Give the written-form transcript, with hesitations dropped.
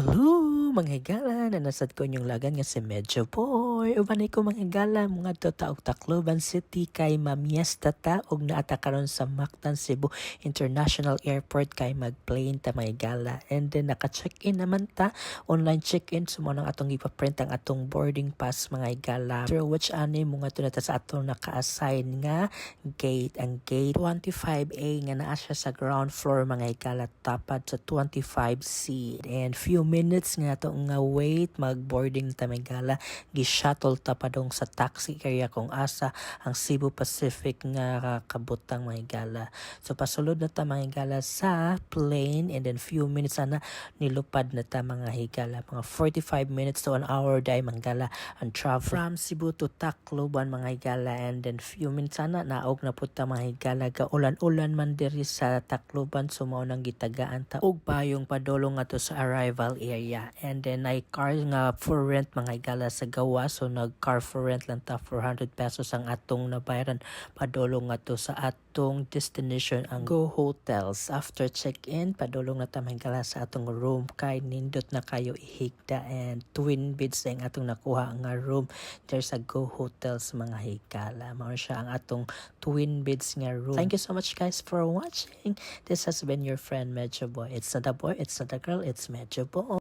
Hello, mga higala na nasad ko inyong lagan nga si Medyo Boy. Ubanay ko mga higala mga taog Tacloban City kay mamiesta ta og naata karon sa Mactan Cebu International Airport kay magplane ta mga higala. And then naka-check-in naman ta, online check-in sumo nang atong ipaprint ang atong boarding pass mga higala. Through which ani mga to sa atong naka-assign nga gate. Ang gate 25A nga naa siya sa ground floor mga higala tapad sa 25C. And few minutes nga to nga wait mag-boarding ta Megala gi-shuttle ta pa dong sa taxi area kung asa ang Cebu Pacific nga kabutang Megala. So pasulod na ta mga higala sa plane and then few minutes na nilupad na ta mga higala. Mga 45 minutes to an hour day Mangala ang travel from Cebu to Tacloban mga higala, and then few minutes na naog na po ta mga higala ga ulan-ulan man diri sa Tacloban sumo nang gitagaan ta og payong padulong nga to sa arrival area. And then ay car nga for rent mga higala sa gawa, so nag car for rent lang ta 400 pesos ang atong nabayaran padulong nga to sa atong destination ang Go Hotels. After check-in padulong na ta mga higala sa atong room kay nindot na kayo ihigda, and twin beds ang atong nakuha nga room there sa Go Hotels mga higala. Mao siya ang atong twin beds nga room. Thank you so much guys for watching. This has been your friend Medyo Boy. It's not a boy, it's not a girl, it's Medyo Boy.